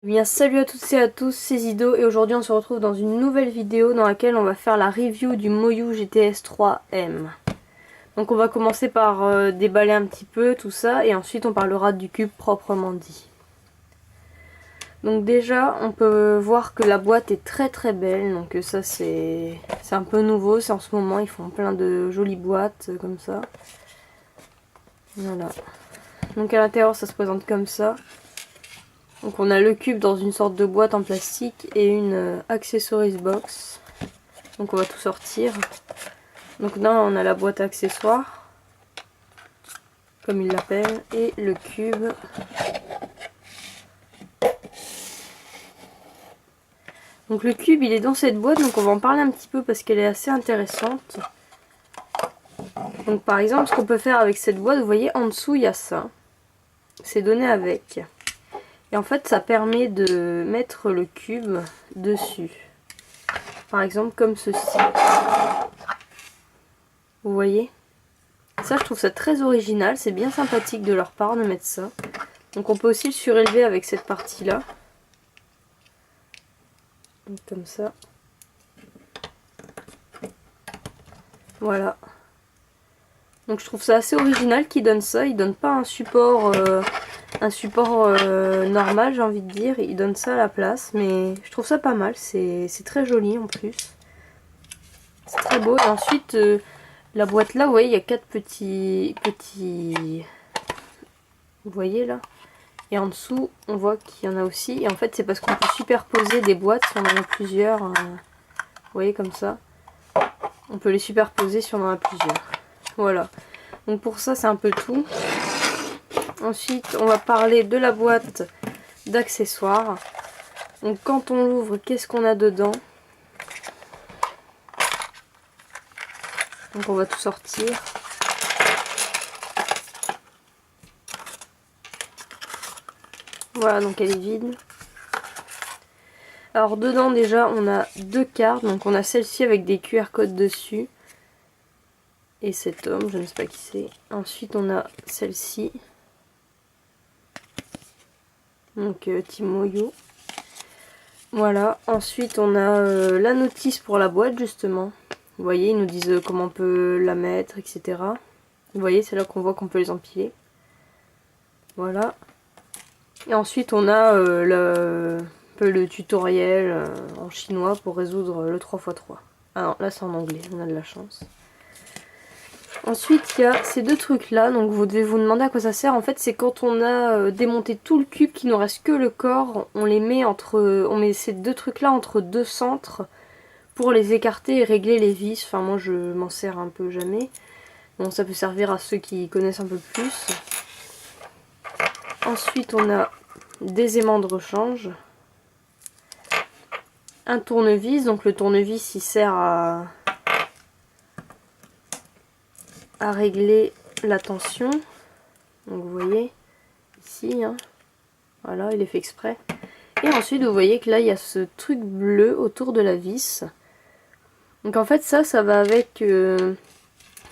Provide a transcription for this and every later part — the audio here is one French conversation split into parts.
Bien, salut à toutes et à tous, c'est Zido et aujourd'hui on se retrouve dans une nouvelle vidéo dans laquelle on va faire la review du Moyu GTS 3M. Donc on va commencer par déballer un petit peu tout ça et ensuite on parlera du cube proprement dit. Donc déjà on peut voir que la boîte est très très belle, donc ça c'est un peu nouveau, c'est en ce moment, ils font plein de jolies boîtes comme ça. Voilà. Donc à l'intérieur ça se présente comme ça. Donc on a le cube dans une sorte de boîte en plastique et une accessories box. Donc on va tout sortir. Donc là on a la boîte accessoires, comme ils l'appellent, et le cube. Donc le cube il est dans cette boîte, donc on va en parler un petit peu parce qu'elle est assez intéressante. Donc par exemple ce qu'on peut faire avec cette boîte, vous voyez en dessous il y a ça. C'est donné avec. Et en fait ça permet de mettre le cube dessus. Par exemple comme ceci. Vous voyez? Ça je trouve ça très original, c'est bien sympathique de leur part de mettre ça. Donc on peut aussi le surélever avec cette partie là. Donc comme ça. Voilà. Donc je trouve ça assez original qu'ils donnent ça. Ils donnent pas un support normal, j'ai envie de dire. Ils donnent ça à la place. Mais je trouve ça pas mal. C'est très joli en plus. C'est très beau. Et ensuite, la boîte là, vous voyez, il y a 4 petits... Vous voyez là? Et en dessous, on voit qu'il y en a aussi. Et en fait, c'est parce qu'on peut superposer des boîtes si on en a plusieurs. Vous voyez, comme ça. On peut les superposer si on en a plusieurs. Voilà. Donc pour ça, c'est un peu tout. Ensuite, on va parler de la boîte d'accessoires. Donc quand on l'ouvre, qu'est-ce qu'on a dedans? Donc on va tout sortir. Voilà, donc elle est vide. Alors dedans déjà on a deux cartes, donc on a celle-ci avec des QR codes dessus. Et cet homme, je ne sais pas qui c'est. Ensuite on a celle-ci. Donc Timoyo. Voilà, ensuite on a la notice pour la boîte justement. Vous voyez, ils nous disent comment on peut la mettre, etc. Vous voyez, c'est là qu'on voit qu'on peut les empiler. Voilà. Et ensuite on a le tutoriel en chinois pour résoudre le 3x3. Ah non, là c'est en anglais, on a de la chance. Ensuite il y a ces deux trucs là, donc vous devez vous demander à quoi ça sert. En fait c'est quand on a démonté tout le cube, qu'il nous reste que le corps, on met ces deux trucs là entre deux centres pour les écarter et régler les vis. Enfin moi je m'en sers un peu jamais. Bon ça peut servir à ceux qui connaissent un peu plus. Ensuite on a des aimants de rechange. Un tournevis, donc le tournevis il sert à régler la tension. Donc vous voyez ici, hein. Voilà, il est fait exprès. Et ensuite vous voyez que là il y a ce truc bleu autour de la vis. Donc en fait ça va avec,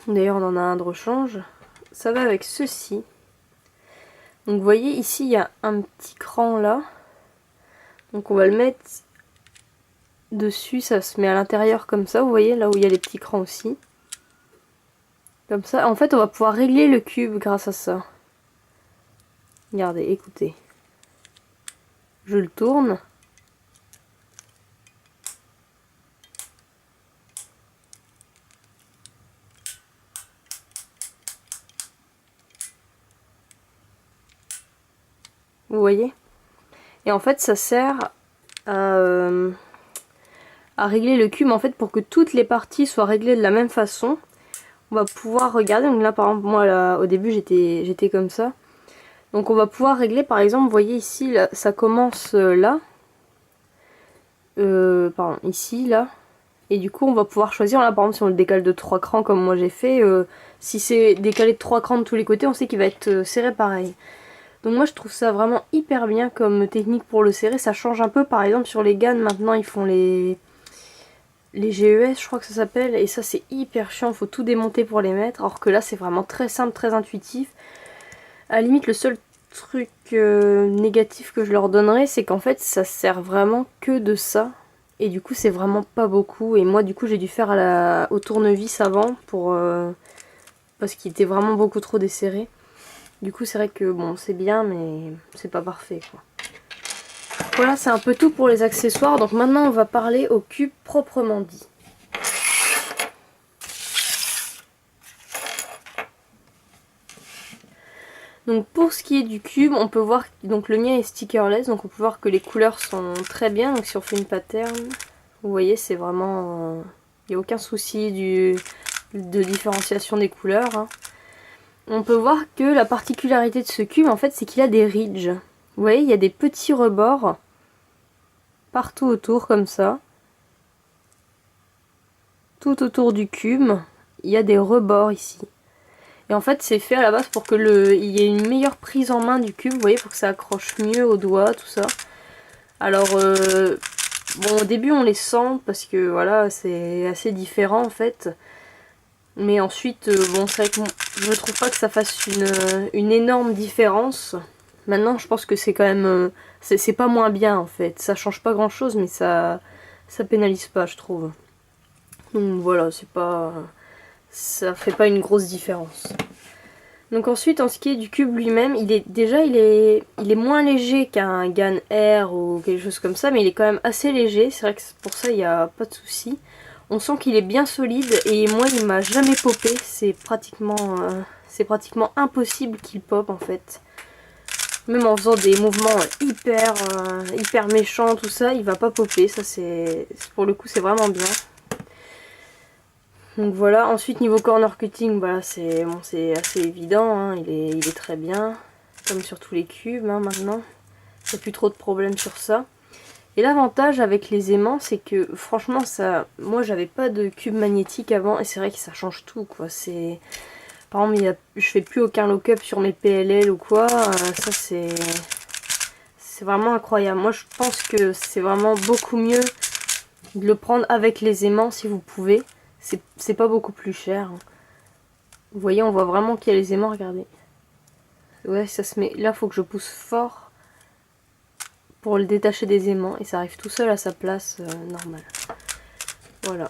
d'ailleurs on en a un de rechange, ça va avec ceci. Donc vous voyez ici il y a un petit cran là. Donc on va le mettre dessus, ça se met à l'intérieur comme ça, vous voyez là où il y a les petits crans aussi. Comme ça, en fait on va pouvoir régler le cube grâce à ça. Regardez, écoutez. Je le tourne. Vous voyez? Et en fait ça sert à régler le cube en fait pour que toutes les parties soient réglées de la même façon. On va pouvoir regarder, donc là par exemple moi là, au début j'étais comme ça. Donc on va pouvoir régler par exemple, vous voyez ici là, ça commence là. Pardon, ici là. Et du coup on va pouvoir choisir, là par exemple si on le décale de 3 crans comme moi j'ai fait, si c'est décalé de 3 crans de tous les côtés on sait qu'il va être serré pareil. Donc moi je trouve ça vraiment hyper bien comme technique pour le serrer, ça change un peu. Par exemple sur les GAN maintenant ils font les GES je crois que ça s'appelle, et ça c'est hyper chiant, faut tout démonter pour les mettre, alors que là c'est vraiment très simple, très intuitif. À la limite le seul truc négatif que je leur donnerais, c'est qu'en fait ça sert vraiment que de ça. Et du coup c'est vraiment pas beaucoup. Et moi du coup j'ai dû faire au tournevis avant parce qu'il était vraiment beaucoup trop desserré. Du coup c'est vrai que bon c'est bien mais c'est pas parfait quoi. Voilà, c'est un peu tout pour les accessoires. Donc maintenant on va parler au cube proprement dit. Donc pour ce qui est du cube, on peut voir, donc le mien est stickerless, donc on peut voir que les couleurs sont très bien. Donc si on fait une pattern, vous voyez c'est vraiment, il n'y a aucun souci de différenciation des couleurs. Hein. On peut voir que la particularité de ce cube en fait c'est qu'il a des ridges. Vous voyez il y a des petits rebords partout autour comme ça. Tout autour du cube, il y a des rebords ici. Et en fait c'est fait à la base pour que il y ait une meilleure prise en main du cube, vous voyez, pour que ça accroche mieux au doigt, tout ça. Alors bon au début on les sent parce que voilà c'est assez différent en fait. Mais ensuite bon c'est vrai que je ne trouve pas que ça fasse une énorme différence. Maintenant je pense que c'est quand même, c'est pas moins bien en fait. Ça change pas grand chose mais ça pénalise pas je trouve. Donc voilà, c'est pas... ça fait pas une grosse différence. Donc ensuite, en ce qui est du cube lui-même, il est moins léger qu'un GAN Air ou quelque chose comme ça, mais il est quand même assez léger. C'est vrai que pour ça, il n'y a pas de souci. On sent qu'il est bien solide et moi, il m'a jamais popé. C'est pratiquement impossible qu'il pop en fait. Même en faisant des mouvements hyper méchants, tout ça, il va pas popper. Ça, pour le coup, c'est vraiment bien. Donc voilà, ensuite niveau corner cutting, voilà, c'est assez évident, hein, il est très bien, comme sur tous les cubes hein, maintenant. Il n'y a plus trop de problèmes sur ça. Et l'avantage avec les aimants, c'est que franchement, moi j'avais pas de cube magnétique avant, et c'est vrai que ça change tout, quoi. Par exemple, je fais plus aucun lock-up sur mes PLL ou quoi, ça c'est vraiment incroyable. Moi je pense que c'est vraiment beaucoup mieux de le prendre avec les aimants si vous pouvez. C'est pas beaucoup plus cher. Vous voyez, on voit vraiment qu'il y a les aimants, regardez. Ouais, ça se met... Là, faut que je pousse fort pour le détacher des aimants. Et ça arrive tout seul à sa place normale. Voilà.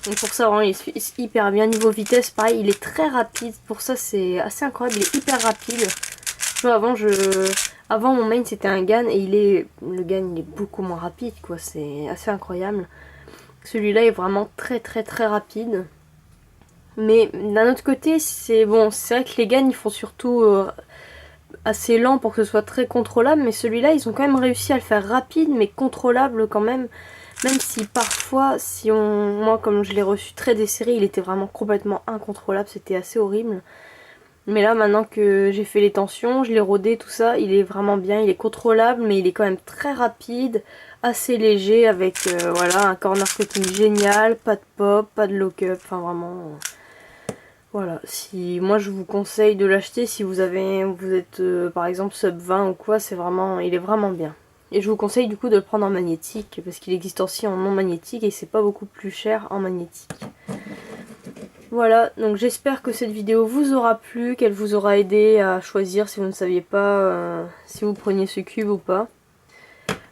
Donc pour ça, vraiment, il est hyper bien. Niveau vitesse, pareil, il est très rapide. Pour ça, c'est assez incroyable. Il est hyper rapide. Avant, mon main, c'était un GAN. Et le GAN, il est beaucoup moins rapide, quoi. C'est assez incroyable. Celui-là est vraiment très rapide. Mais d'un autre côté, c'est vrai que les GAN ils font surtout assez lent pour que ce soit très contrôlable. Mais celui-là, ils ont quand même réussi à le faire rapide mais contrôlable quand même. Même si parfois, moi comme je l'ai reçu très desserré, il était vraiment complètement incontrôlable. C'était assez horrible. Mais là, maintenant que j'ai fait les tensions, je l'ai rodé, tout ça, il est vraiment bien. Il est contrôlable mais il est quand même très rapide. Assez léger avec voilà un corner cutting génial, pas de pop, pas de lock-up, enfin vraiment voilà. Moi je vous conseille de l'acheter si vous êtes par exemple sub 20 ou quoi, il est vraiment bien. Et je vous conseille du coup de le prendre en magnétique parce qu'il existe aussi en non magnétique et c'est pas beaucoup plus cher en magnétique. Voilà, donc j'espère que cette vidéo vous aura plu, qu'elle vous aura aidé à choisir si vous ne saviez pas si vous preniez ce cube ou pas.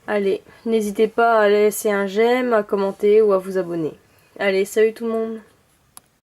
Allez, n'hésitez pas à laisser un j'aime, à commenter ou à vous abonner. Allez, salut tout le monde!